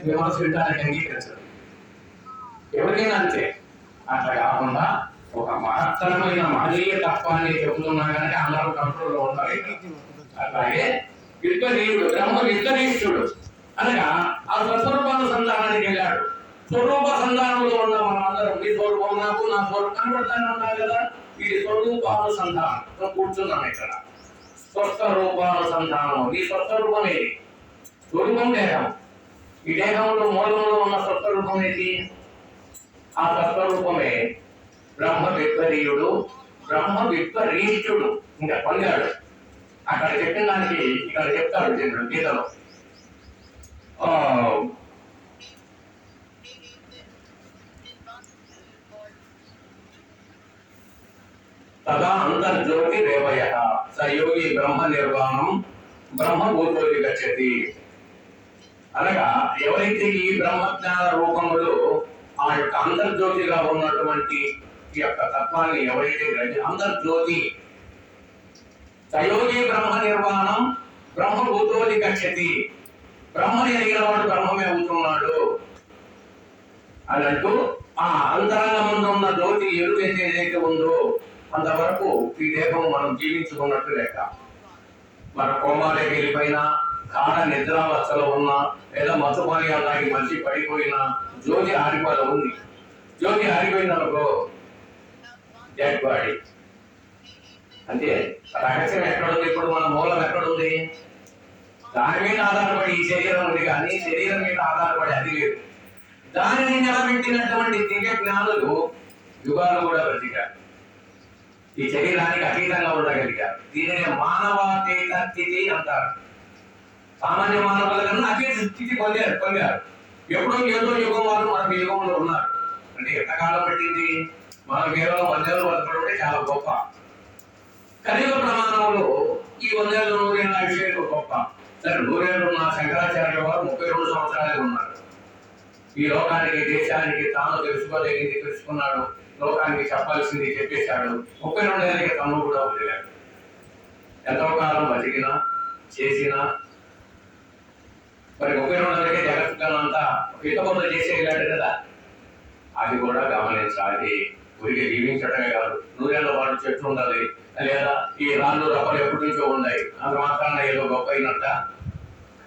విమర్శ వినడానికి అంగీకరించదు. ఎవరికైనా అంతే. అట్లా కాకుండా ఒక మహత్తరమైన మహనీయ తత్వాన్ని చెబుతున్నా కనుక అందరూ కంట్రోల్లో ఉంటారు. అట్లాగే విద్వనీయుడు బ్రహ్మ విద్వనీష్ఠుడు అనగా ఆ స్వస్వరూపానుసంధానానికి వెళ్ళాడు. స్వరూప సంధానంలో ఉన్న మనం అందరం మీ స్వరూపం నాకు నా స్వరూపం కనబడతానే ఉన్నారు కదా. ఇది స్వరూపానుసంధానం. కూర్చున్నాం ఇక్కడ. స్వస్వరూపానుసంధానం. ఈ స్వస్వరూపం ఏది? స్వరూపం దేహం. ఈ దేహంలో మూలంలో ఉన్న స్వస్వరూపం ఏది? ఆ స్వస్వరూపమే బ్రహ్మ విద్వనీయుడు, బ్రహ్మ విద్వనీష్ఠుడు. ఇంకా పొందాడు. అక్కడ చెప్పిన దానికి ఇక్కడ చెప్తాడు చంద్రుడు గీతలో. తదా అంతర్జ్యోతి రేవయ స యోగి బ్రహ్మ నిర్వాణం బ్రహ్మభూతోకి గచ్చతి. అనగా ఎవరైతే ఈ బ్రహ్మజ్ఞాన రూపములో ఆ యొక్క అంతర్జ్యోతిగా ఉన్నటువంటి ఈ యొక్క తత్వాన్ని ఎవరైతే అంతర్జ్యోతి సయోగి బ్రహ్మ నిర్వాణం బ్రహ్మభూతోకి గచ్చతి. బ్రహ్మని ఎరిగిన వాడు బ్రహ్మమే అవుతున్నాడు అని అంటూ ఆ అంతరంగమందు ఉన్న జ్యోతి ఎరుగైతే ఏదైతే ఉందో అంతవరకు ఈ దేహం మనం జీవించుకున్నట్టు లెక్క. మన కోమాలకి వెళ్ళిపోయినా, కాడ నిద్రావస్థలో ఉన్నా, లేదా మత్తుపానీయాలు తాగి మనిషి పడిపోయినా జ్యోతి ఆరిపోయి ఉంది. జ్యోతి ఆరిపోయిందనుకో డెడ్ బాడీ. అంటే రహస్యం ఎక్కడుంది? ఇప్పుడు మన మూలం ఎక్కడుంది? దాని మీద ఆధారపడి ఈ శరీరం ఉంది, కానీ శరీరం మీద ఆధారపడి అది లేదు. దానిని నిలబెట్టినటువంటి దివ్య జ్ఞానులు యుగాలు కూడా బ్రతికారు. ఈ శరీరానికి అతీతంగా ఉండగలిగారు. దీనిని మానవాతీత స్థితి అంటారు. సామాన్య మానవుల కన్నా అతీత స్థితి పొందారు. ఎప్పుడో ఏదో యుగం వాళ్ళు మనకు యుగంలో ఉన్నారు. అంటే ఎంతకాలం పట్టింది? మన కేవలం 100 ఏళ్ళు బతకడం చాలా గొప్ప. కలియుగ ప్రమాణంలో ఈ 100 ఏళ్ళు 100 ఏళ్ళ విషయాలు గొప్ప. సరే, 100 ఏళ్ళు ఉన్న శంకరాచార్య వారు 32 సంవత్సరాలే ఉన్నారు. ఈ లోకానికి దేశానికి తాను తెలుసుకోలేనిది తెలుసుకున్నాడు, లోకానికి చెప్పాల్సింది చెప్పేశాడు. 32 ఏళ్ళకి తను కూడా వదిలాడు. ఎంతో కాలం బతికినా చేసినా మరి 32 ఏళ్ళకే జగత్తునంతా హితబోధ చేసి వెళ్ళాడు కదా. అది కూడా గమనించాలి. ఊరికి జీవించడమే కాదు, 100 ఏళ్ళ పాటు చెట్లు ఉండాలి, లేదా ఈ రాళ్ళు రప్పలు ఎప్పటి నుంచో ఉన్నాయి, అంత మాత్రాన ఏదో గొప్ప అయినట్ట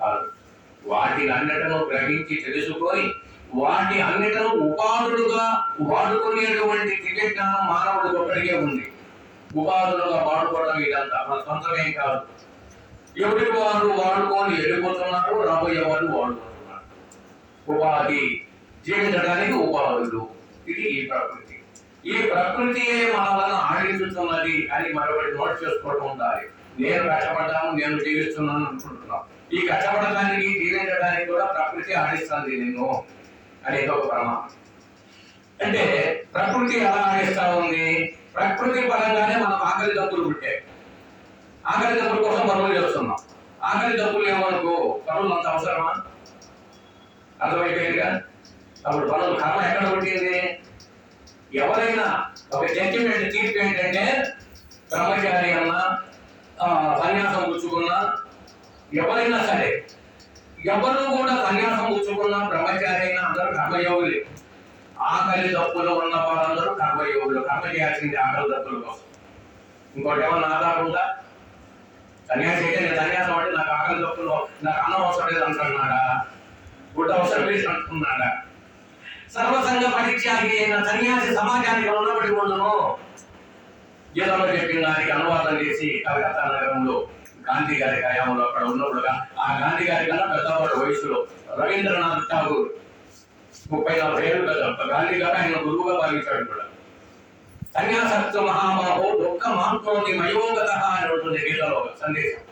కాదు. వాటిని అన్నిటను గ్రహించి తెలుసుకొని వాటి అన్నిటను ఉపాధులుగా వాడుకునేటువంటి దివ్య జ్ఞానం మానవుడికి ఒక్కడికే ఉంది. ఉపాధులుగా వాడుకోవడం ఇదంతా మన సొంతమేం కాదు. ఎవరికి వారు వాడుకొని వెళ్ళిపోతున్నారు, రాబోయే వాళ్ళు వాడుకుంటున్నారు. ఉపాధి జీవించడానికి ఉపాధులు. ఇది ఈ ప్రకృతి. ఈ ప్రకృతియే మనలను ఆడించుతున్నది అని మరొకటి నోట్ చేసుకోవడం ఉండాలి. నేను కష్టపడ్డాను, నేను జీవిస్తున్నాను అనుకుంటున్నాను. ఈ కష్టపడటానికి జీవించడానికి కూడా ప్రకృతి ఆడిస్తుంది నిన్ను అనేది ఒక ప్రమాణం. అంటే ప్రకృతి ఎలా ఆడిస్తా ఉంది? ప్రకృతి పరంగానే మనం ఆకలి దప్పులు పుట్టాయి. ఆకలి దప్పుల కోసం పనులు చేస్తున్నాం. ఆకలి దప్పులు ఏమనుకో పనులు అంత అవసరమా? అర్థమైపోయిందిగా. అప్పుడు పనులు కర్మ ఎక్కడ పుట్టింది? ఎవరైనా ఒక జడ్జిమెంట్ తీర్పు ఏంటంటే బ్రహ్మచారి అన్నా సన్యాసం పుచ్చుకున్నా ఎవరైనా సరే, ఎవరు కూడా సన్యాసం పుచ్చుకున్నా బ్రహ్మచారి అయినా అందరూ కర్మయోగులే. ఆకలి దప్పులు ఉన్న వాళ్ళందరూ కర్మయోగులు. కర్మ చేయాల్సింది ఆకలి దప్పుల కోసం. ఇంకోటి ఏమన్నా ఆధారం ఉందా? సన్యాసి అయితే నేను సన్యాసం అంటే నాకు ఆకలి దప్పులు, నాకు అన్నం అవసరం లేదు అంటున్నాడా? గుడ్డ అవసరం లేదు అంటున్నాడా? సర్వసంగ పరిత్యాగి అయిన సన్యాసి సమాజానికి ఉన్నప్పటి ముందును గీతలో చెప్పిన దానికి అనువాదం చేసి కలకత్తా నగరంలో గాంధీ గారి హయాంలో అక్కడ ఉన్నప్పుడుగా ఆ గాంధీ గారి కన్నా పెద్దవాడు వయసులో రవీంద్రనాథ్ ఠాగూర్ 30-40 ఏళ్ళు కదా. గాంధీ గారు ఆయన గురువుగా భావించాడు కూడా. సన్యాసత్వ మహాబాహో దుఃఖ మాత్రోని మయోగత అని ఉంటుంది గీతలో సందేశం.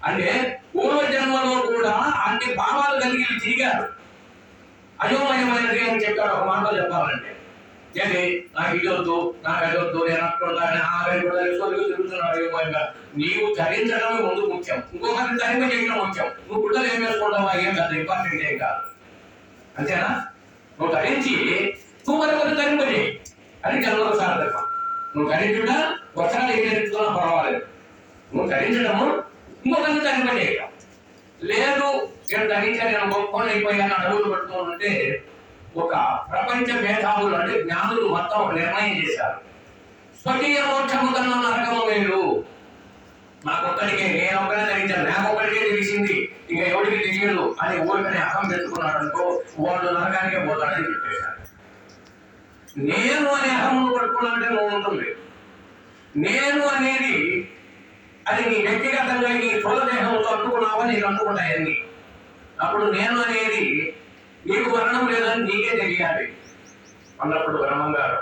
అంటే పూర్వజన్మలో కూడా అన్ని భావాలు కలిగి తిరిగారు. అయోమయమైనది అని చెప్పాడు. ఒక మాటలో చెప్పాలంటే ఏంటి? నాకు ఇది వద్దు, నాకు అది వద్దు, నేను అట్లుంటాను, ఆమె కూడా తిరుగుతున్నాడు అయోమయంగా. నీవు ధరించడం ముందు ముఖ్యం, ఇంకొకరిని ధరింప చేయడం ముఖ్యం. నువ్వు గుడ్డలు ఏం వేసుకుంటావా ఏం కాదు, ఇంపార్టెంట్ ఏం కాదు. అంతేనా? నువ్వు ధరించి నువ్వు మరొకరు ధరింప చేయి అని జన్మకు సార్థకం. నువ్వు ధరించుట వస్త్రాలు ఏం ధరించుకున్నా పర్వాలేదు. నువ్వు ధరించడము ఇంకొకరిని ధరింప చేయడం లేదు. నేను ధరించాను, నేను గొప్పని అయిపోయాను అడుగులు పట్టుకోనంటే ఒక ప్రపంచ మేధావులు అంటే జ్ఞానులు మొత్తం నిర్ణయం చేశారు. స్వకీయ మోక్షము కన్నా నరకము వేరు. నాకొక్కడికే, నేను ఒక్కడే ధరించాను, నాకొక్కడికే తెలిసింది, ఇక ఎవరికి తెలియదు అని ఊరికనే అహం పెట్టుకున్నాడు అనుకో, వాడు నరకానికే పోతాడని చెప్పేశారు. నేను అనే అహమును పట్టుకున్నాడంటే నువ్వు ఉంటుంది. నేను అనేది అది నీ వ్యక్తిగతంగా నీ స్థూలదేహంతో అంటుకున్నావని నీకు అంటుకుంటాయన్ని. అప్పుడు నేను అనేది నీకు మరణం లేదని నీకే తెలియాలి అన్నప్పుడు బ్రహ్మంగారు.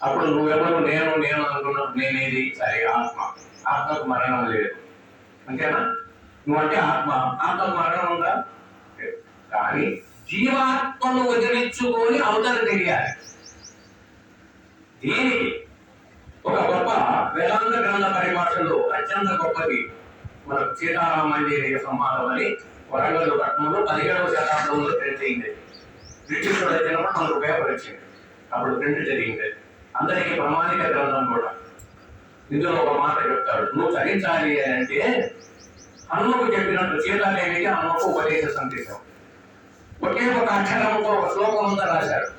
అప్పుడు నువ్వెవరు నేను నేను అనుకున్నావు, నేనేది సరే ఆత్మ. ఆత్మకు మరణం లేదు, అంతేనా? నువ్వంటే ఆత్మ, ఆత్మకు మరణం ఉందా? కానీ జీవాత్మను వదిలించుకొని అవతల తెలియాలి. దీనికి ఒక గొప్ప వేదాంత గ్రంథ పరిభాషలో అత్యంత గొప్పది మన సీతారామాంజనేయ సంవాదం అని వరంగల్ పట్టణంలో 17వ శతాబ్దంలో ప్రింట్ అయింది. బ్రిటిష్ వచ్చినప్పుడు మనకు పేపర్ వచ్చింది, అప్పుడు ప్రింట్ జరిగింది. అందరికీ ప్రామాణిక గ్రంథం కూడా. ఇందులో ఒక మాట చెప్తాడు, నువ్వు చరించాలి అని అంటే హనుమకు చెప్పినట్టు సీతాదేవికి హనుమకు ఉపదేశ సందేశం. ఒకే ఒక అక్షరంతో ఒక శ్లోకం అంతా రాశారు.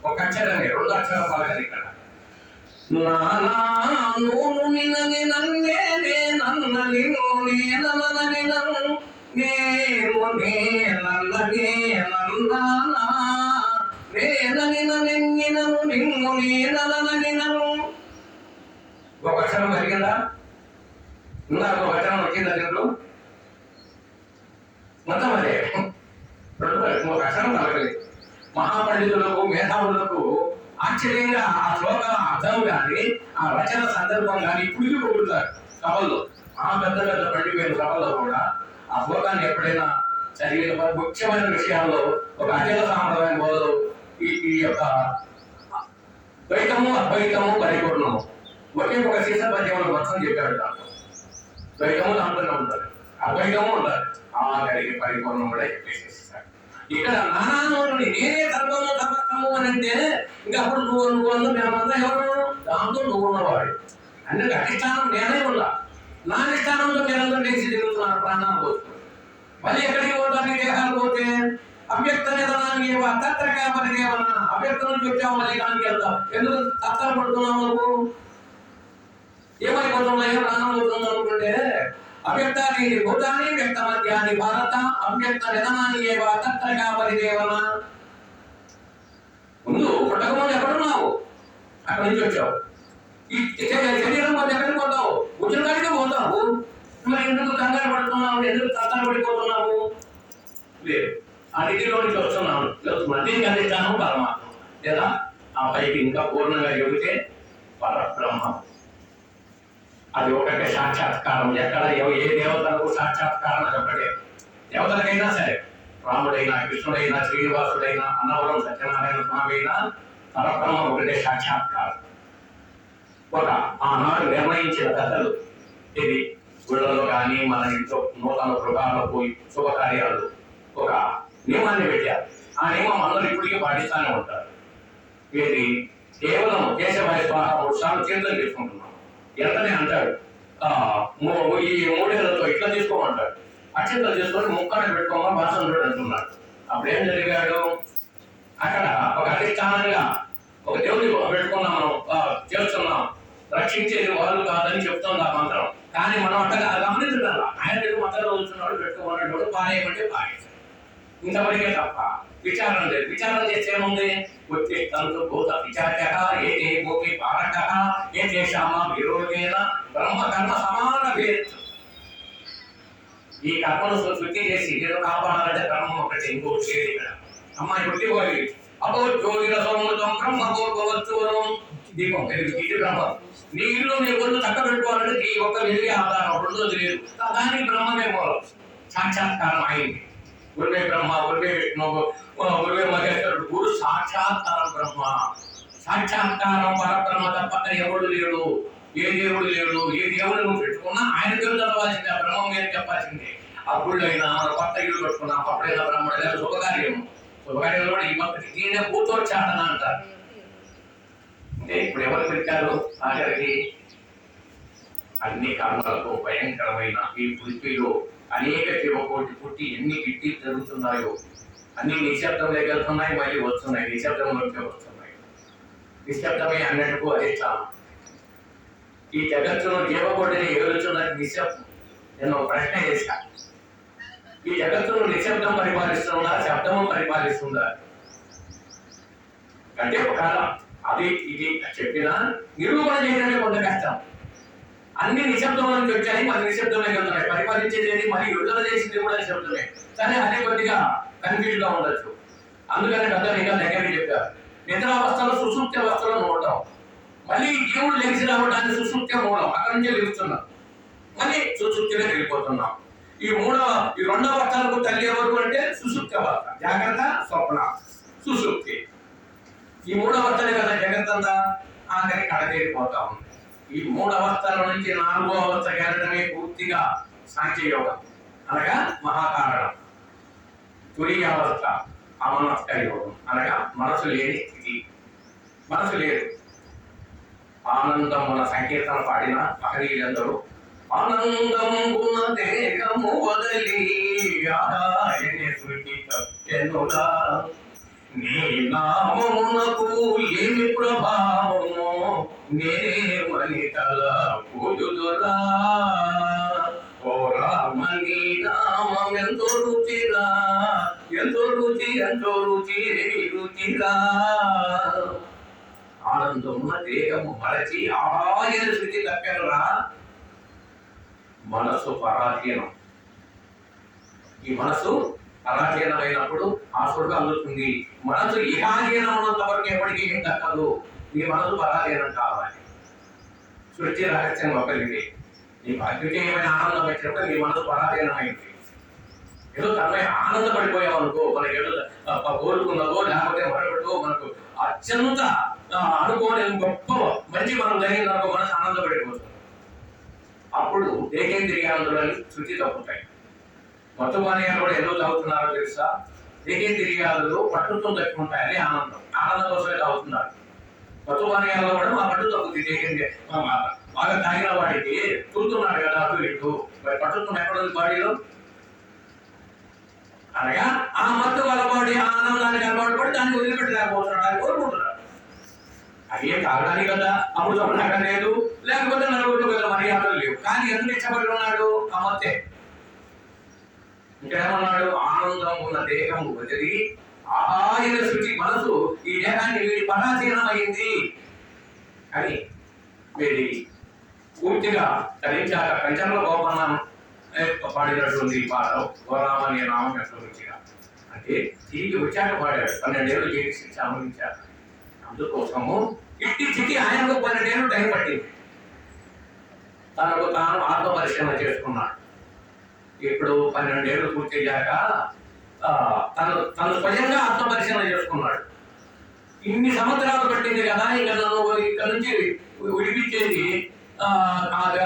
ఒక అక్షరమే, 2 అక్షరం పలకలు ఇక్కడ. నూను నినని నన్నే నన్న నిన్ను నేనని నన్ను నేను నేనన్ననే నన్నానా నేనని నిన్నను నిన్ను నేనని నన్ను. ఒక అక్షరం కలిగిందా? ఇందాక ఒక అక్షరం వచ్చిందా దీంట్లో? మొత్తం అదే ఒక అక్షరం కలగలేదు. మహాపండితులకు మేధావులకు ఆశ్చర్యంగా ఆ శ్లోకం అర్థం కానీ ఆ రచన సందర్భం కానీ ఇప్పటికీ పొగుడుతారు సభల్లో. ఆ పెద్ద పెద్ద పండిపోయిన సభల్లో కూడా ఆ శ్లోకాన్ని ఎప్పుడైనా చదివిన ముఖ్యమైన విషయాల్లో ఒక అచల సాంప్రదాయం బోధలు ఈ యొక్క ద్వైతము అద్వైతము పరిపూర్ణము ఒకే ఒక శీర్ష పద్యంలో మొత్తం చెప్పాడు. దాంట్లో ద్వైతము దాంట్లోనే ఉంటుంది, అద్వైతము ఉండాలి, ఆఖరికి పరిపూర్ణం కూడా చెప్పేసేస్తాడు. ఇక్కడ నానానోరుని నేనే సర్వము సమస్తము అని అంటే ఇంకా అప్పుడు నువ్వు మేమంతా ఎవరు? దాంతో నువ్వు ఉన్నవాడు. అంటే అధిష్టానం నేనే ఉన్నా, నా అధిష్టానంలో మీరందరూ లేచి తిరుగుతున్నారు ప్రాణాలు పోతుంది. మళ్ళీ ఎక్కడికి పోతాను దేహాలు పోతే? అవ్యక్త నిధనాన్ని తత్రగా పరిదేవన. అవ్యక్త నుంచి వచ్చావు, మళ్ళీ దానికి వెళ్తావు. ఎందుకు తత్తర పడుతున్నావు? నువ్వు ఏమైపోతున్నాయో ప్రాణం పోతుంది అనుకుంటే అవ్యక్తాన్ని భూతాన్ని వ్యక్త మధ్యాన్ని భారత అవ్యక్త నిధనాన్ని తత్రగా పరిదేవన. ముందు పుట్టకముందు ఎక్కడున్నావు? అక్కడి నుంచి వచ్చావు. ఈ శరీరం పోతే ఎక్కడికి పోతావు? ఉద్యోగానికి పోతావు. మరి ఎందుకు కంగారు పడుతున్నావు? ఎందుకు తత్తర పడిపోతున్నావు? లేదు, ఆ రీతిలో నుంచి వస్తున్నాను. మళ్ళీ అందిస్తాను పరమాత్మ లేదా ఆ పైకి ఇంకా పూర్ణంగా చెబితే పరబ్రహ్మ. అది ఒకటే సాక్షాత్కారం. ఎక్కడ ఏ దేవతలకు సాక్షాత్కారం అది ఒకటే. దేవతలకైనా సరే, రాముడైనా కృష్ణుడైనా శ్రీనివాసుడైనా అన్నవరం సత్యనారాయణ స్వామి అయినా పరబ్రహ్మ ఒకటే సాక్షాత్కారం. ఒక ఆనాడు నిర్ణయించిన కథలు ఇది గుళ్ళలో కానీ మన ఇంట్లో నూతన గృహాలకు శుభకార్యాలు ఒక నియమాన్ని పెట్టారు. ఆ నియమం అందరూ ఇప్పటికీ పాటిస్తూనే ఉంటారు. ఇది కేవలం కేశవాయ స్వాహ 3 సార్లు చేతులు తీసుకుంటున్నాం. ఎంతనే అంటాడు, ఈ 3 ఏళ్లతో ఇట్లా తీసుకోమంటాడు. అక్షంతలు తీసుకొని ముక్కని పెట్టుకోమని భాషలు అంటున్నాడు. అప్పుడు ఏం జరిగాడు? అక్కడ ఒక అధిష్టానంగా ఒక దేవుని పెట్టుకున్నాం, మనం చేస్తున్నాం, రక్షించేది వాళ్ళు కాదని చెప్తుంది ఆ మంత్రం. కానీ మనం అట్లా గమనించడం ఆయన మంత్రం చదువుతున్నాడు, పెట్టుకోమన్నాడు, పారేయమంటే పారేసాడు. ఇంతవరకే తప్ప విచారణ లేదు. విచారణ చేస్తే ఏముంది? వచ్చే తంతు భూత విచారక ఏ భూమి పారక ఏ దేశామా విరోధేన బ్రహ్మ కర్మ సమాన భేద్. ఈ కర్మను శుద్ధి చేసి నేను కాపాడాలంటే కర్మ ఒకటి, ఇంకోటి చేయదు. ఇక్కడ అమ్మాయి పుట్టిపోయి అపో జ్యోతిర సోమృతం బ్రహ్మపోవచ్చు దీపం ఇది బ్రహ్మం. నీ ఇల్లు నీ ఒళ్ళు చక్క పెట్టుకోవాలంటే ఈ ఒక్క వెలిగి ఆధారం రెండో తెలియదు. దానికి బ్రహ్మమే మూలం. సాక్షాత్కారం అయింది. గురువే బ్రహ్మ, గురువే విష్ణు, గురువే మహేశ్వరుడు. గురు సాక్షాత్కారం బ్రహ్మ. సాక్షాత్కారం పరబ్రహ్మ తప్పక ఎవడు లేడు, ఏ దేవుడు లేడు. ఏ దేవుడు నువ్వు పెట్టుకున్నా ఆయన పేరు చదవాల్సిందే, ఆ బ్రహ్మం మీద చెప్పాల్సిందే. అప్పుడైనా కొత్త ఇల్లు పెట్టుకున్నా అప్పుడైనా బ్రహ్మడు లేదా శుభకార్యం. శుభకార్యంలో కూడా ఈ భక్తి దీన్నే పూర్తోచ్చాటన అంటారు. అంటే ఇప్పుడు ఎవరు పెట్టారు ఆఖరికి? అన్ని కర్మలకు భయంకరమైన ఈ పృథ్వీలో అనేక జీవకోటి పుట్టి ఎన్ని గిట్టి జరుగుతున్నాయో అన్ని నిశ్శబ్దంలోకి వెళ్తున్నాయి, మళ్ళీ వస్తున్నాయి, నిశ్శబ్దంలోకి వస్తున్నాయి. నిశ్శబ్దమే అన్నట్టుకు అదే చాలా. ఈ జగత్తును జీవకోటిని ఏలుచున్నది నిశ్శబ్దం. నేను ఒక ప్రశ్న చేశా, ఈ జగత్తును నిశ్శబ్దం పరిపాలిస్తుందా, శబ్దము పరిపాలిస్తుందా అంటే ఒకవేళ అది ఇది చెప్పినా నిరూపణ చేయడమే కొంత కష్టం. అన్ని నిశ్శబ్దం నుంచి వచ్చాయి, మరి నిశ్శబ్దమే వెళ్తున్నాయి. పరిపాలించేది మరి విడుదల చేసింది కూడా నిశ్శబ్దమే. సరే, అదే కొద్దిగా కన్ఫ్యూజ్ గా ఉండొచ్చు. అందుకని పెద్దలు ఇంకా దగ్గర చెప్పారు, నిద్రావస్థలో సుసూప్తి అవస్థలో ఉండడం, మళ్ళీ దేవుడు లెగిసి రావడానికి సుసూప్తి మూలం, అక్కడి నుంచే లెగుస్తున్నాం, మళ్ళీ సుసూప్తిగా వెళ్ళిపోతున్నాం. ఈ రెండవ అవస్థలకు తల్లి ఎవరు అంటే సుసూప్తి అవస్థ, జాగ్రత్త, స్వప్న, సుసూప్తి. ఈ మూడు అవస్థలే కదా జగత్తంతా ఆఖరి కడతేరిపోతా ఉంది. ఈ మూడు అవస్థల నుంచి నాలుగో అవస్థకి వెళ్ళడమే పూర్తిగా సాంఖ్యయోగం, అనగా మహాకారణం. తురియ అవస్థ అమనస్క యోగం, అనగా మనసు లేని స్థితి. మనసు లేదు. ఆనందం మన సంకీర్తన పాడిన మహనీయులందరూ ఆనందమున దేహము వదలి సృష్టిగా నీ నామమునకు ఏమి ప్రభావము నేనే మనితల పూజుదురా. ఓ రామ నీ నామం ఎంతో రుచిరా, ఎంతో రుచి, ఎంతో రుచి రుచిరా. ఆనందమున దేహము మరచి ఆయన శృతి తప్పెనరా. మనసు పరాధీనం. ఈ మనసు పరాధీనమైనప్పుడు ఆసుడుగా అందుతుంది. మనసు ఇహాధీనం ఉన్నంత వరకు ఎప్పటికీ ఏం దక్కదు. నీ మనసు పరాధీనం కావాలి. సృష్టి రహస్యం ఒకరిది. నీకు అద్వితీయమైన ఆనందం వచ్చినప్పుడు నీ మనసు పరాధీనమైంది. ఏదో తనపై ఆనందపడిపోయావు అనుకో, మనకి ఏదో కోరుకున్నదో లేకపోతే మరొకటో మనకు అత్యంత అనుకోని గొప్ప మంచి మనం జరిగిందనుకో మనసు ఆనందపడిపోతుంది. అప్పుడు దేహేంద్రియాదులని శృతి తప్పుతాయి. మత్తు పానీయాలు కూడా ఎందుకు తాగుతున్నారో తెలుసా? దేహేంద్రియాలు పట్టుతో తప్పుకుంటాయి. అదే ఆనందం. ఆనందం కోసమే తాగుతున్నారు. మత్తు పానీయాల్లో కూడా మా పట్టు తగ్గుతుంది. దేహేంద్రియ బాగా తాగిన వాడికి చూస్తున్నాడు కదా అటు ఇటు, మరి పట్టుతున్న ఎక్కడుంది బాడీలో? అనగా ఆ మత్తు కలపాడి ఆనందానికి అలవాటు పడి దాన్ని వదిలిపెట్టలేకపోతున్నాడు, అది కోరుకుంటున్నాడు. అయ్యే తాగడానికి కదా అప్పుడు చెప్పడం లేదు, లేకపోతే నలుగురు కదా మర్యాదలు లేవు. కానీ ఎందుకు ఇష్టపడి ఉన్నాడు? ఆ మత్తే. ఇంకేమన్నాడు? ఆనందం ఉన్న దేహం వదిలి ఆయన శృతి మనసు ఈ దేహాన్ని వీడి పరాధీనమైంది అని వీడి పూర్తిగా ధరించాక కంచంలో గోపన్నం పాడినటువంటి పాట గోరామని నామం ఎంత రుచిగా అంటే తిరిగి వచ్చాక పాడాడు. 12 ఏళ్ళు జైలు శిక్ష అనుభవించాడు. అందుకోసము ఇట్టి స్థితి ఆయనకు 12 ఏళ్ళు టైం పట్టింది. తనకు తాను ఆత్మ పరిశీలన చేసుకున్నాడు. ఇప్పుడు 12 ఏళ్ళు పూర్తయ్యాక తను స్వయంగా ఆత్మ పరిశీలన చేసుకున్నాడు. ఇన్ని సంవత్సరాలు పట్టింది కదా, ఇంకా నన్ను ఇక్కడ నుంచి విడిపించేది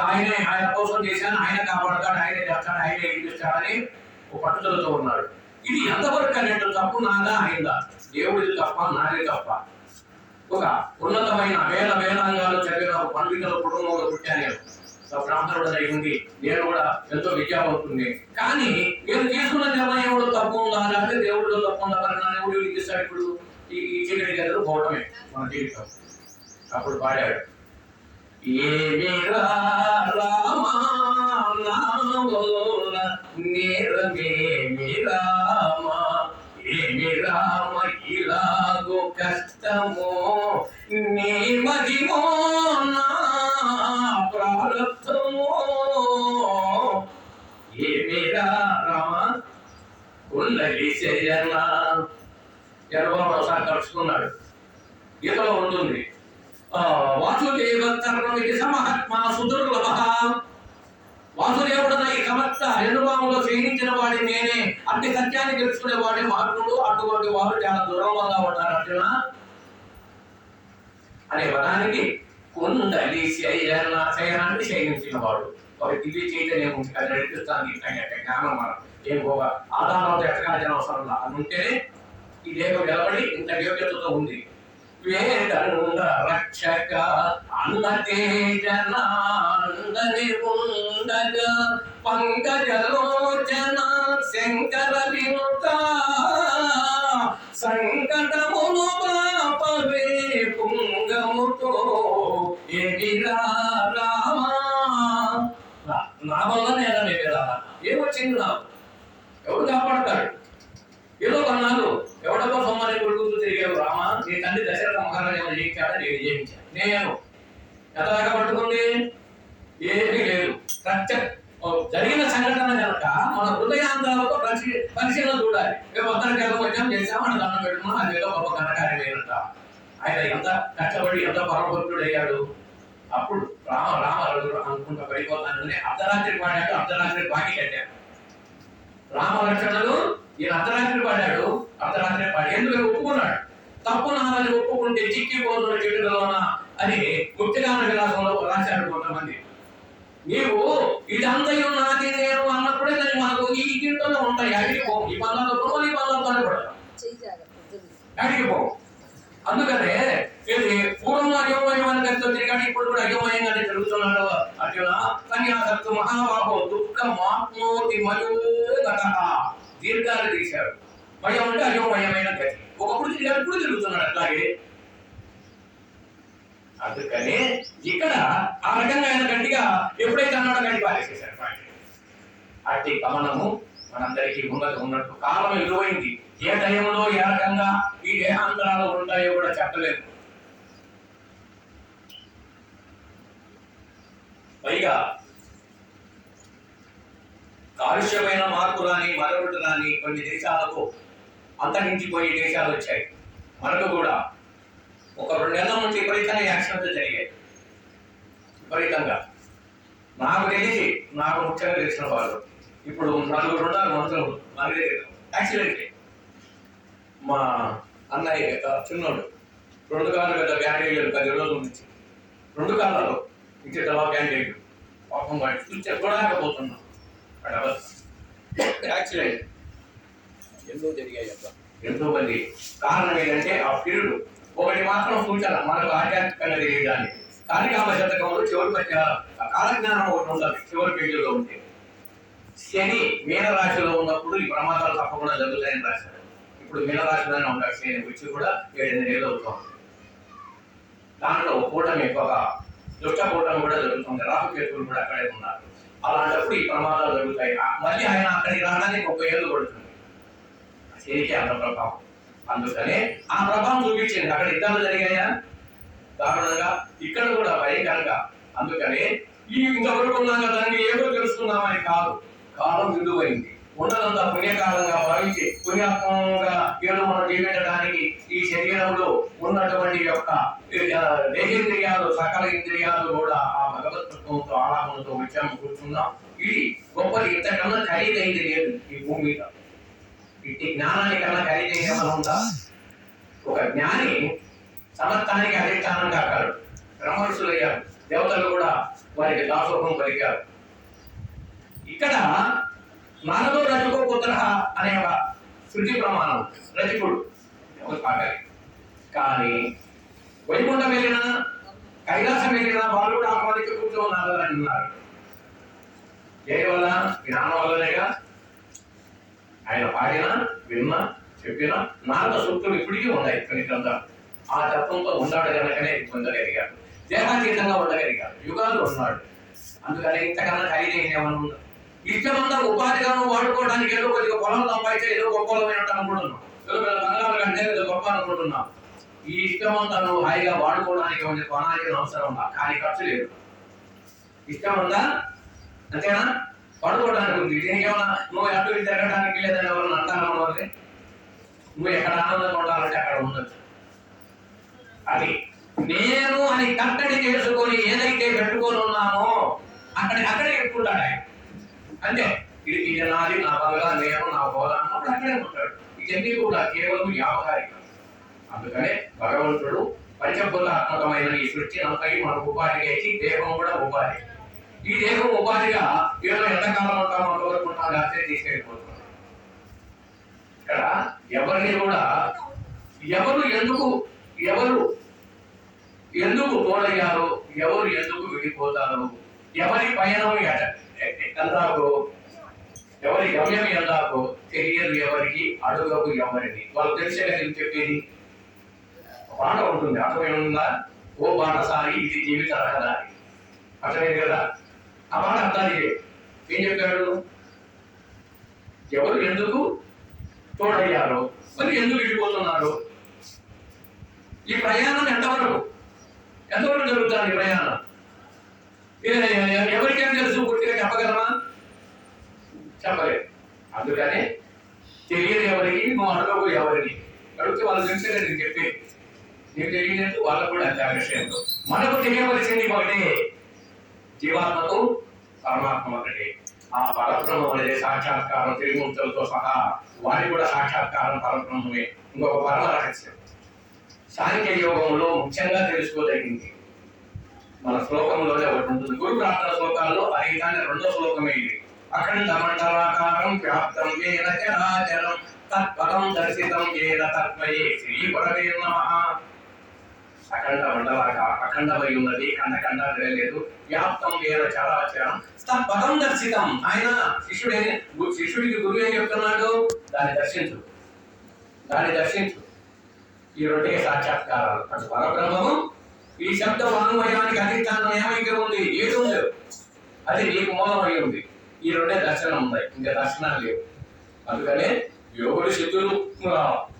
ఆయన కోసం చేశాను, ఆయన కాపాడతాడు, ఆయనే చేస్తాడు, ఆయనే ఇప్పిస్తాడని ఒక పట్టుదలతో ఉన్నాడు. ఇది ఎంతవరకు అన్నట్టు తప్పు నాదా అయిందా? దేవుడిది తప్ప, నాది తప్ప? ఒక ఉన్నతమైన వేలాంగాలు చదివిన పండితుల కుటుంబంలో పుట్టాను, బ్రాహ్మణుడు అయింది, నేను కూడా ఎంతో విద్యావంతుని. కానీ నేను చేసుకున్న నిర్ణయంలో తప్పు ఉందా, లేకపోతే దేవుడిలో తప్పు ఉందా? మరి నా దేవుడు విడిపిస్తాడు. ఇప్పుడు ఈ చీకటి గదిలో పోవటమే మన జీవితం. అప్పుడు పాడాడు, ఏమిరా రామా నేరమేమి రామా, ఏమి రామ ఇలాగో కష్టమో, నీ మహిమో నా ప్రారబ్ధమో. ఏమిరా రామ ఉండలి శయనా. ఎర్రబాబు ఒకసారి కలుసుకున్నాడు. గీతలో ఉంటుంది, వాసుదేవ సర్వమితి సమహాత్మా సుదుర్లభ. వాసుదేవుడు ఈ సమస్త ఎన్నుబాములో క్షీణించిన వాడి నేనే, అట్టి సత్యాన్ని తెలుసుకునే వాడే మహాత్ముడు. అటువంటి వారు చాలా దుర్లభంగా ఉంటారు అర్జున అనే పదానికి కుండలి శయనాన్ని శయనించిన వాడు. ఒక దివ్య చైతన్యం ఉంది, అది నడిపిస్తాను జ్ఞానం. మనం ఏం గోవ ఆధారంతో ఎక్కడాల్సిన అవసరం లా అని ఉంటేనే ఈ దేహం నిలబడి ఇంత యోగ్యతతో ఉంది. వేదంగ రక్షక అన్న తేజనాందని ఉండగా పంకజలోచన శంకర వినుత సంకటమును పాపవే పుంగముతో ఎగిరా రామా. నా వల్ల నేను లేదా ఏమొచ్చింది నాకు? ఎవరు కాపాడతాడు? ఏదో కొన్నాళ్ళు ఎవడో సొమ్మని కొడుకుతూ తిరిగావు రామా, నీ తండ్రి దశరథ మహారాజు ఏమైనా జయించాడా? నేను జయించాను. నేను ఎంతదాకా పట్టుకుంది? ఏమీ లేదు. జరిగిన సంఘటన కనుక మన హృదయాంధ్రాలతో పరిశీలన చూడాలి. మేము అందరికి ఏదో వచ్చాం చేసాం అని దండం పెట్టుకున్నాం, అది ఏదో గొప్ప ఘనకార్యం లేదంట. ఆయన ఎంత కష్టపడి ఎంత పరమభక్తుడు అయ్యాడు. అప్పుడు రామ రామ అనుకుంటా పడిపోతానని అర్ధరాత్రి పాడాడు, అర్ధరాత్రి బాకీ కట్టాడు. రామ లక్షణలు ఈయన అర్ధరాత్రి పాడాడు, అర్ధరాత్రి పాడి ఎందుకు ఒప్పుకున్నాడు. తప్పు నామని ఒప్పుకుంటే చిక్కిపోతున్న చెడులోన అని ముక్తిగాన విలాసంలో రాశాడు కొంతమంది. నీవు ఇదంతయు నాది నేను అన్నప్పుడే దాన్ని మనకు ఈ ఇంట్లోనే ఉంటాయి. అడిగిపో ఈ పనులతో ఈ పనులతోనే పడతాం, అడిగిపో. అందుకనే ఇది పూర్వం అయోమయమైన గతితో తిరిగాడు, ఇప్పుడు కూడా అయోమయంగానే తిరుగుతున్నాడు అర్జున. సన్యాసత్తు మహాబాహో దుఃఖ మాప్నోతి మయోగత. దీర్ఘాలు తీశాడు. మయం అంటే అయోమయమైన గతి. ఒకప్పుడు తిరిగాడు, ఇప్పుడు తిరుగుతున్నాడు అట్లాగే. అందుకని ఇక్కడ ఆ రకంగా ఆయన గట్టిగా ఎప్పుడైతే అన్నాడో గట్టి పారేసేశాడు. అట్టి గమనము మనందరికీ ఉన్నట్టు కాలం విలువైంది. ఏ టైంలో ఏ రకంగా ఈ దేహాంతరాలు ఉంటాయో కూడా చెప్పలేదు. పైగా కాలుష్యమైన మార్పు రాని మరొకటి రాని కొన్ని దేశాలకు అంతరించిపోయే దేశాలు వచ్చాయి. మనకు కూడా ఒక 2 నెలల నుంచి విపరీతంగా యాక్సిడెంట్లు జరిగాయి. విపరీతంగా నాకు తెలిసి, నాకు ముఖ్యంగా తెలిసిన వాళ్ళు ఇప్పుడు 4 మనుషులు మన దగ్గర యాక్సిడెంట్. మా అన్నయ్య చిన్నోడు 2 కార్లు పెద్ద బ్యాండేజ్ 10 రోజుల నుంచి 2 కార్లలో ఇంకే దవా బ్యాండేజ్ పాపం వాడి చూస్తే చూడలేకపోతున్నాం. యాక్సిడెంట్ ఎన్నో జరిగాయి. ఎంతో మంది. కారణం ఏంటంటే ఆ పీరియడ్. ఒకటి మాత్రం సూచన మనకు ఆధ్యాత్మికంగా తెలియడానికి. కాళికాంబ శతకంలో చివరి కాలజ్ఞానం ఒకటి ఉండాలి. చివరి పేజీలో ఉంటే శని మీనరాశిలో ఉన్నప్పుడు ఈ ప్రమాదాలు తప్పకుండా జరుగుతాయని రాశారు. ఇప్పుడు మీనరాశిలోనే ఉంటాడు శని, వచ్చి కూడా 7-8 ఏళ్ళు అవుతుంది. దాంట్లో కూటమి ఎక్కువగా దుష్ట కూటమి కూడా జరుగుతుంది. రాహుకేతువులు కూడా అక్కడే ఉన్నారు. అలాంటప్పుడు ఈ ప్రమాదాలు జరుగుతాయి. మళ్ళీ ఆయన అక్కడికి రావడానికి 30 ఏళ్ళు పడుతుంది. శనికి అంత ప్రభావం. అందుకనే ఆ ప్రభావం చూపించింది. అక్కడ యుద్ధాలు జరిగాయా దారుణంగా, ఇక్కడ కూడా భయంకరంగా. అందుకనే ఈ ఇంతవరకు ఉన్నాం కదా అని ఏదో తెలుసుకున్నామని కాదు. కాలం విలువైంది. ఉన్నదంతా పుణ్యకాలంగా భావించి పుణ్యాత్మంగా ఏదో మనం జీవించడానికి ఈ శరీరంలో ఉన్నటువంటి యొక్క దేహేంద్రియాలు, సకల ఇంద్రియాలు కూడా ఆ భగవత్వంతో ఆలాపంతో వచ్చాము, కూర్చున్నాం. ఇది గొప్పది. ఇంతకన్నా ఖరీదైంది లేదు ఈ భూమి మీద. ఇట్టి జ్ఞానానికన్నా ఖరీదైన మనం ఉందా? ఒక జ్ఞాని సమర్థానికి అధిష్టానం కాకాడు. బ్రహ్మర్షులయ్యారు, దేవతలు కూడా వారికి దాసోహం పలికారు. ఇక్కడ నారదో రజకో పుత్ర అనే ఒక శృతి ప్రమాణం. రజకుడు ఎవరు కాగాలి. కానీ వైకుంఠం వెళ్ళినా కైలాసం వెళ్ళినా వాళ్ళు కూడా ఆహ్వానించి కూర్చోన్నారు అని ఉన్నారు. దేని వల్ల? జ్ఞానం వల్లనేగా. ఆయన పాడినా విన్నా చెప్పినా నారద సూక్తులు ఇప్పటికీ ఉన్నాయి కొన్ని గ్రంథాలు. ఆ తత్వంతో ఉన్నాడు కనుకనే పొందగలిగాడు. దేహాతీతంగా ఉండగలిగాడు. యుగాలు ఉన్నాడు. అందుకని ఇంతకన్నా ఖరీదైన ఏమన్నా ఉందా? ఇష్టమంతా ఉపాధిగాను వాడుకోవడానికి ఏదో కొద్దిగా పొలం సంపాదించే ఏదో గొప్పలమైనట్టు అనుకుంటున్నాం. ఏదో బంగాళాల కంటే ఏదో గొప్ప అనుకుంటున్నాం. ఈ ఇష్టమంతా నువ్వు హాయిగా వాడుకోవడానికి కొనాల్సిన అవసరం ఉందా? కానీ ఖర్చు లేదు. ఇష్టమంతా అంతేనా? పడుకోవడానికి ఉంది. దీనికి ఏమన్నా నువ్వు అటు తిరగడానికి లేదని ఎవరన్నా అంటారా? వాళ్ళని నువ్వు ఎక్కడ ఆనందంగా ఉండాలంటే అక్కడ ఉండొచ్చు. అది నేను అని కట్టడి చేసుకొని ఏదైతే పెట్టుకొని ఉన్నామో అక్కడే పెట్టుకుంటాడు ఆయన. అంటే ఇది నాది, నా బలగా నేను, నా బోధ అన్నప్పుడు అక్కడే ఉంటాడు. ఇవన్నీ కూడా కేవలం వ్యావహారికం. అందుకనే భగవంతుడు పంచభూతాత్మకమైన ఈ సృష్టి అంతా మనకు ఉపాధిగా ఇచ్చి దేహం కూడా ఉపాధి. ఈ దేహం ఉపాధిగా ఏదో ఎంతకాలం ఉంటామో అంతవరకు ఉంటాం, లేకపోతే తీసుకెళ్ళిపోతున్నాం. ఇక్కడ ఎవరిని కూడా ఎవరు ఎందుకు తోడయ్యారు, ఎవరు ఎందుకు విడిపోతారు, ఎవరి పయనం ఎందాకో, ఎవరి గమ్యం ఎందాకో తెలియదు ఎవరికి, అడుగకు ఎవరిని. వాళ్ళు తెలిసే కదా చెప్పేది. పాట ఉంటుంది, అర్థమేముందా? ఓ బాటసారి ఇది జీవిత రహదారి, అర్థమైంది కదా? ఆ మాట అర్థానికి ఏం చెప్పాడు? ఎవరు ఎందుకు తోడయ్యారు, మరి ఎందుకు విడిపోతున్నారు? ఈ ప్రయాణం ఎంతవరకు జరుగుతుంది? ఈ ప్రయాణం ఎవరికేం తెలుసు? పూర్తిగా చెప్పగలమా? చెప్పలేదు. అందుకనే తెలియదు ఎవరికి, నువ్వు అడగకు ఎవరిని. అడిగితే వాళ్ళు తెలిసే కదా నేను చెప్పేది. నీకు తెలియలేదు, వాళ్ళకు కూడా అంతే. ఆ విషయంలో మనకు తెలియవలసింది ఒకటే, జీవాత్మకు పరమాత్మ ఒకటే. ఆ పరబ్రహ్మం అనేది సాక్షాత్కారం త్రిమూర్తులతో సహా వారి కూడా సాక్షాత్కారం పరబ్రహ్మమే. ఇంకొక పరమ రహస్యం సాంఖ్య యోగంలో ముఖ్యంగా తెలుసుకోదగింది మన శ్లోకంలోనే ఒకటి ఉంటుంది. గురు ప్రార్థన శ్లోకాల్లో అధికాన్ని రెండో శ్లోకమే ఇది. అఖండ మండలాకారం వ్యాప్తం ఏన చరాచరం తత్పదం దర్శితం ఏన తత్మయే శ్రీ గురవే నమః. అఖండ మండలాకారం, అఖండమై ఉన్నది, ఖండ లేదు. వ్యాప్తం ఏన చరాచరం తత్పదం దర్శితం. ఆయన శిష్యుడికి గురువు ఏం చెప్తున్నాడు? దాన్ని దర్శించు. ఈ రెండే సాక్షాత్కారాలు. అటు పరబ్రహ్మము, ఈ శబ్ద వాంగ్మయానికి అధిష్టానం ఏమైతే ఉంది, ఏది ఉంది అది నీకు మూలమై ఉంది. ఈ రెండే దర్శనం ఉన్నాయి, ఇంకా దర్శనాలు లేవు. అందుకనే యోగుడు సిద్ధులు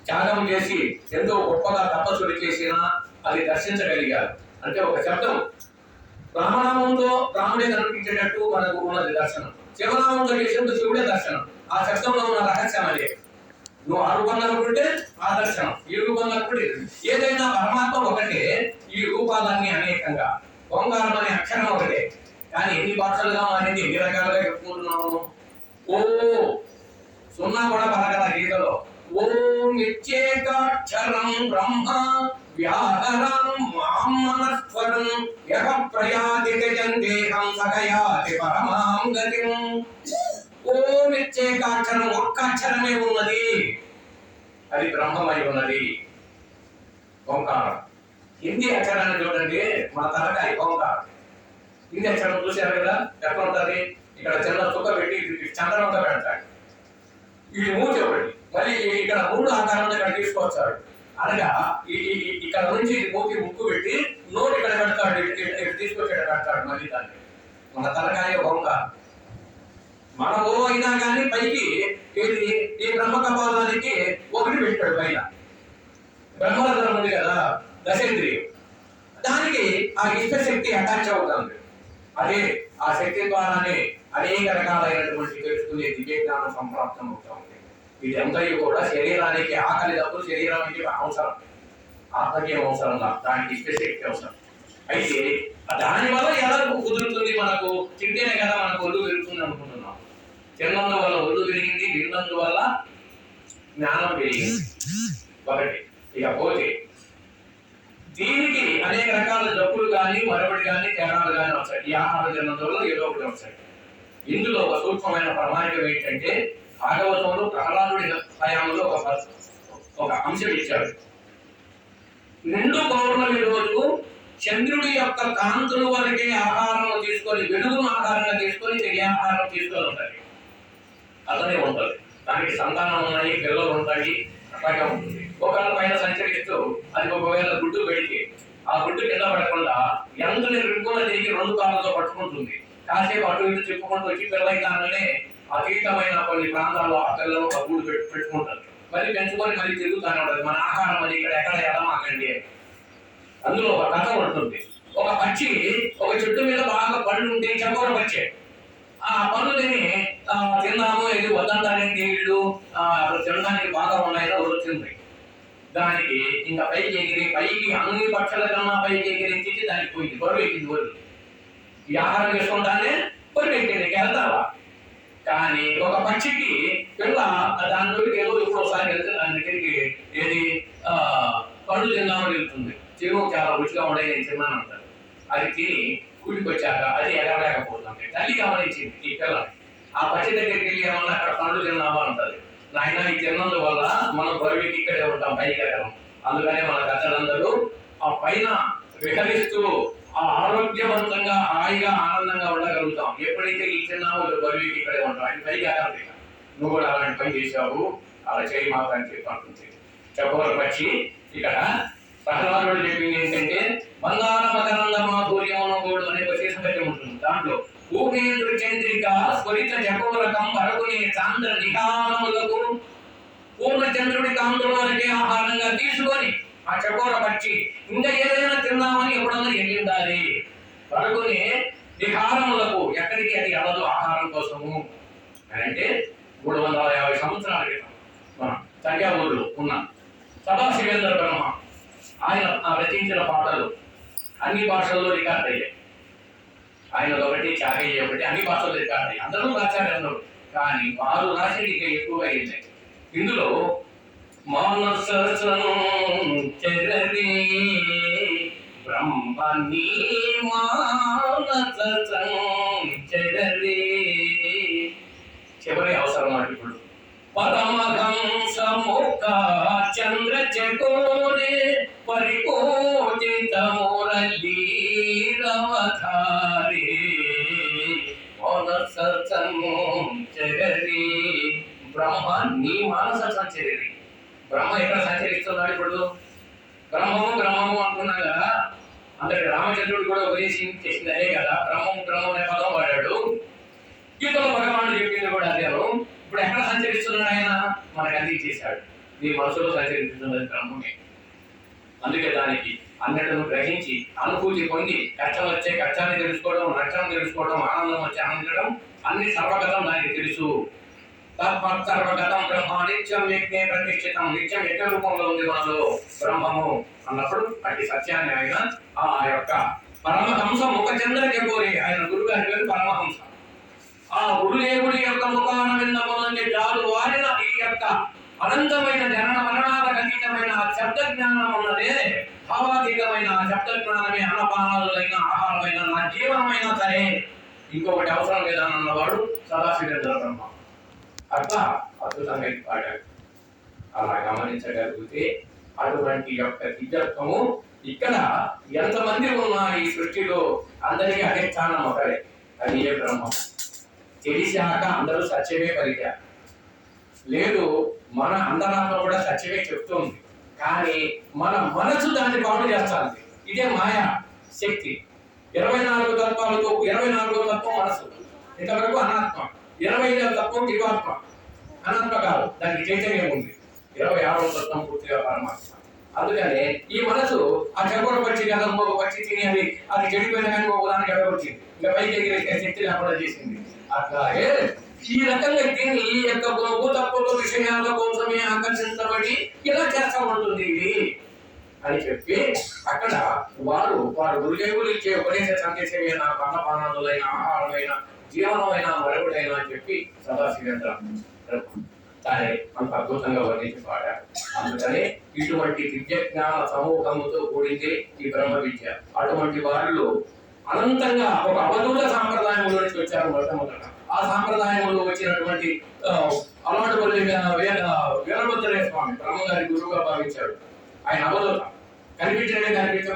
త్యాగం చేసి ఎంతో గొప్పగా తపస్సులు చేసినా అది దర్శించగలిగారు. అంటే ఒక శబ్దం రామనామంతో రాముడే కనిపించేటట్టు మనకు ఉన్నది దర్శనం. శివనామంతో చేసేందుకు శివుడే దర్శనం. ఆ శబ్దంలో ఉన్న రహస్యం అదే. నువ్వు ఆ రూపంగా అనుకుంటే ఆ దర్శనం, ఈ రూపంగా అనుకుంటే ఏదైనా పరమాత్మ ఒకటే, ఈ రూపాలన్నీ అనేకంగా. ఓంకారం అనే అక్షరం ఒకటే, కానీ ఎన్ని భాషలుగా మారింది, ఎన్ని రకాలుగా చెప్పుకుంటున్నాము. ఓ సున్నా కూడా పలకల గీతలో. ఓం ఇచ్చేకాక్షరం బ్రహ్మ వ్యాహరం మామనస్వరం యః ప్రయాతి గజందేహం సగయాతి పరమాం గతిం. ఓం ఇచ్చేకాక్షరం, ఒక్క అక్షరమే ఉన్నది, అది బ్రహ్మమై ఉన్నది, ఓంకారం. హిందీ అక్షరాన్ని చూడండి, మన తలకాయ ఓంకారం. హిందీ అక్షరం చూశారు కదా, ఎక్కడ ఉంటుంది? ఇక్కడ చిన్న చుక్క పెట్టి చంద్రమంత పెడతాడు, ఇది మూతి ఒకటి, మళ్ళీ ఇక్కడ మూడు ఆకారంలో ఇక్కడ తీసుకొస్తాడు. అనగా ఇక్కడ నుంచి మూతి ముక్కు పెట్టి నోరు ఇక్కడ పెడతాడు, తీసుకొచ్చి ఇక్కడ పెడతాడు మళ్ళీ దాన్ని. మన తలకాయ ఓంకారం. మన ఓ అయినా కానీ పైకి ఈ బ్రహ్మ కపాలానికి ఒకటి పెట్టాడు పైన. బ్రహ్మరంధ్రం ఉంది కదా, దశేంద్రియం, దానికి ఆ ఇష్టశక్తి అటాచ్ అవుతుంది. అదే ఆ శక్తి ద్వారానే అనేక రకాలైనటువంటి తెలుసుకునే దివ్య జ్ఞానం సంప్రాప్తం అవుతా ఉంది. ఇది అంతయు కూడా శరీరానికి ఆకలి తప్పుడు శరీరానికి అవసరం, ఆత్మీయం అవసరం, దానికి ఇష్టశక్తి అవసరం. అయితే దాని వల్ల ఎలా కుదురుతుంది? మనకు తింటేనే కదా మనకు ఒళ్ళు పెరుగుతుంది అనుకుంటున్నాం. తిన్నందువల్ల ఒళ్ళు పెరిగింది, విన్నందువల్ల జ్ఞానం పెరిగింది ఒకటి. ఇకపోతే దీనికి అనేక రకాల జబ్బులు కానీ మరొకటి కానీ తేడాలు కానీ వస్తాయి. ఈ ఆహారం తిన్నందువల్ల ఏదో ఒకటి వస్తాయి. ఇందులో ఒక సూక్ష్మమైన ప్రమాణికం ఏంటంటే, భాగవతంలో ప్రహ్లాదుడి హయాంలో ఒక అంశం ఇచ్చాడు. నిండు పౌర్ణమి రోజు చంద్రుడి యొక్క కాంతుల వరకే ఆహారం తీసుకొని, వెలుగును ఆహారంగా తీసుకొని చెడి ఆహారం తీసుకొని ఉంటుంది, అతనే ఉంటుంది. దానికి సంతానం ఉన్నాయి, పిల్లలు ఉంటాయి, అట్లాగే ఉంటుంది. ఒకవేళ పైన సంచరిస్తూ అది ఒకవేళ గుడ్డు పెడితే ఆ గుడ్డు కింద పడకుండా ఎంతని రిక్కున తిరిగి రెండు కాళ్ళతో పట్టుకుంటుంది. కాసేపు అటు ఇటు చెప్పుకుంటూ వచ్చి పిల్లలైతాననే అతీతమైన కొన్ని ప్రాంతాల్లో ఆ పిల్లలు ఒక గూడు పెట్టుకుంటారు. మళ్ళీ పెంచుకొని మళ్ళీ తిరుగుతానే ఉంటుంది. మన ఆహారం అది ఇక్కడ ఎక్కడ ఎలా మాకండి. అందులో ఒక కథ ఉంటుంది. ఒక పక్షి ఒక చెట్టు మీద బాగా పళ్ళు ఉంటే చకోర పక్షి, ఆ పళ్ళు తిని తిన్నాము, ఇది వద్దంటారేంటి వీళ్ళు, తినడానికి బాగా ఉన్నాయని వదులుతుంది. దానికి ఇంకా పైకి ఎగిరి, పైకి అన్ని పక్షుల కన్నా పైకి ఎగిరించి దానికి పోయింది, బరువు ఎక్కింది. బరువు ఈ ఆహారం చేసుకుంటానే బరువు ఎక్కింది, వెళ్తావా. కానీ ఒక పక్షికి పిల్ల దాని దగ్గరికి ఏదో ఇంకోసారి వెళ్తే దాని దగ్గరికి ఏది పండు తిందామని వెళ్తుంది. చెరువు చాలా రుచిగా ఉండే నేను తిన్నాను అంటారు. అది తిని కూడికి వచ్చాక అది ఎగరలేకపోతుంది. తల్లి గమనించింది ఈ పిల్ల. ఆ పక్షి దగ్గరికి వెళ్ళి ఏమన్నా అక్కడ పండు తిన్నామా అంటది. నాయన ఈ తిన్నందువల్ల మనం బరువుకి ఇక్కడే ఉంటాం, పైకి ఎగరం. అందుకనే మన పెద్దలందరూ ఆ పైన విహరిస్తూ ఆ ఆరోగ్యవంతంగా హాయిగా ఆనందంగా ఉండగలుగుతాం. ఎప్పుడైతే ఈ చిన్నాములు బరువుకి ఇక్కడే ఉంటాం, అది పైగా నువ్వు కూడా అలాంటి పని చేశావు, అలా చేయి మాకు అని చెప్పి అంటుంది. చకోర పక్షి ఇక్కడ ప్రహ్లాదుడు చెప్పింది ఏంటంటే బంగార మకరంద మాధుర్యమునోడు అనే విశేష పద్యం ఉంటుంది. దాంట్లో పూర్ణేంద్ర చంద్రిక స్వరిత చకోరకం వరకునే చాంద్ర నిహారములకు పూర్ణచంద్రుడి కాంతులకే ఆహారంగా తీసుకొని ఆ చకోర పక్షి ఇంకా ఏదైనా తిందామని ఎప్పుడన్నా వెళ్ళిండాలి. వరకునే నిహారములకు ఎక్కడికి అది అవ్వదు ఆహారం కోసము అని అంటే 350 సంవత్సరాల క్రితం మన తంజావూరులో ఉన్న సదాశివేంద్ర బ్రహ్మ ఆయన రచించిన పాటలు అన్ని భాషల్లో రికార్డ్ అయ్యాయి. ఆయన ఒకటి చాగయ్య ఒకటి అన్ని భాషల్లో రికార్డ్ అయ్యాయి. అందరూ రాశారు అన్నారు, కానీ వారు రాసేది ఇంకా ఎక్కువగా అయింది. ఇందులో మానసరం చెరరి బ్రహ్మని మానసరం చెరరి చివరి అవసరం అంటే ఇప్పుడు పరమహంస ముఖ చంద్ర చకోరే పరికోచిత మురళీరవధారే మానసరం చెరరి బ్రహ్మ నీ మానస సంచరి. బ్రహ్మ ఎక్కడ సంచరిస్తున్నాడు? ఇప్పుడు బ్రహ్మము అంటున్నా కదా, అందరికి రామచంద్రుడు కూడా ఉపదేశం చేసింది అదే కదా. బ్రహ్మం అనే పదం వాడాడు. గీతలో భగవానుడు చెప్పింది కూడా అదే. ఇప్పుడు ఎక్కడ సంచరిస్తున్నాడు ఆయన? మనకు అందించేశాడు. నీ మనసులో సంచరిస్తున్నది బ్రహ్మమే. అందుకే దానికి అన్నిటిని గ్రహించి అనుభూతి పొంది కష్టం వచ్చే కష్టాన్ని తెలుసుకోవడం, నష్టం తెలుసుకోవడం, ఆనందం వచ్చే ఆనందం అన్ని సర్వగతం దానికి తెలుసు. సర్వగతం బ్రహ్మ నిత్యం యజ్ఞే ప్రతిష్ఠితం. నిత్యం యజ్ఞ రూపంలో ఉంది మనలో బ్రహ్మము అన్నప్పుడు అట్టి సత్యాన్ని ఆయన ఆ యొక్క పరమహంస ముఖ చంద్ర చకోరి, ఆయన గురుగారి పేరు పరమహంస. ఆ గురుదేవుడి యొక్క ముఖాన విన్నమునంది చాలు వారిన ఈ యొక్క అనంతమైన జనన మరణాలకు అతీతమైన శబ్ద జ్ఞానం ఉన్నదే, భావాతీతమైన శబ్ద జ్ఞానమే అన్నపానాలైన ఆహారమైన నా జీవనమైనా సరే ఇంకొకటి అవసరం లేదన్నవాడు సదాశివేంద్ర బ్రహ్మ. అట్లా అద్భుతంగా పాడాడు. అలా గమనించగలిగితే అటువంటి యొక్క దివ్యత్వము ఇక్కడ ఎంతమంది ఉన్నా ఈ సృష్టిలో అందరికీ అధిష్టానం ఒకరే, అది ఏ బ్రహ్మం. తెలిసాక అందరూ సత్యమే పలికారు. లేదు, మన అందరాత్మ కూడా సత్యమే చెప్తుంది, కానీ మన మనసు దాన్ని పాడు చేస్తుంది. ఇదే మాయా శక్తి. 24 తత్వాలతో 24వ తత్వం మనసు, ఇంతవరకు అనాత్మ. 25వ తత్వం జీవాత్మ, అనాత్మ కాదు, దానికి చైతన్యం ఉంది. 26వ తత్వం పూర్తిగా పరమాత్మ. అందుకనే ఈ మనసు ఆ చకోర పక్షి కదా, ఇంకొక పక్షి తిని అది చెడిపోయిన కానీ ఒక దానికి ఎడగొచ్చింది, ఇంకా పైకి ఎగిరే శక్తి లేకుండా చేసింది. అట్లాగే ఈ రకంగా దీన్ని ఈ యొక్క భూతత్వ విషయాల కోసమే ఆకర్షించబడి ఇలా చేస్తూ ఉంటుంది ఇది అని చెప్పి అక్కడ వారు గురుదేవులు ఇచ్చే ఉపదేశ సందేశమైన అన్నపానాదులైన ఆహారమైన జీవనమైన మరొకటైనా అని చెప్పి సదాశివేంద్ర సరే అంత అద్భుతంగా వర్ణించి పాడారు. అందుకనే ఇటువంటి విద్య జ్ఞాన సమూహముతో కూడితే ఈ బ్రహ్మ విద్య. అటువంటి వారిలో అనంతంగా ఒక అవధూత సాంప్రదాయంలో నుంచి వచ్చారు మొట్టమొదట. ఆ సాంప్రదాయంలో వచ్చినటువంటి అలవాటుపల్లి వీరభద్రయ్య స్వామి బ్రహ్మగారి గురువుగా భావించాడు. ఆయన అవధూత కనిపించే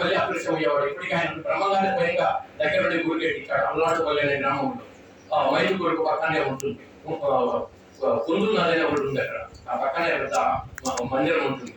మళ్ళీ అదృశ్యం అయ్యేవాడు. ఇప్పటికీ ఆయన బ్రహ్మగారి స్వయంగా దగ్గర నుండి గురు కట్టించాడు. అలవాటుపల్లి అనే గ్రామంలో మైలు కొడుకు పక్కనే ఉంటుంది, కుందు నది ఒకటి ఉంది అక్కడ, ఆ పక్కనే మందిరం ఉంటుంది.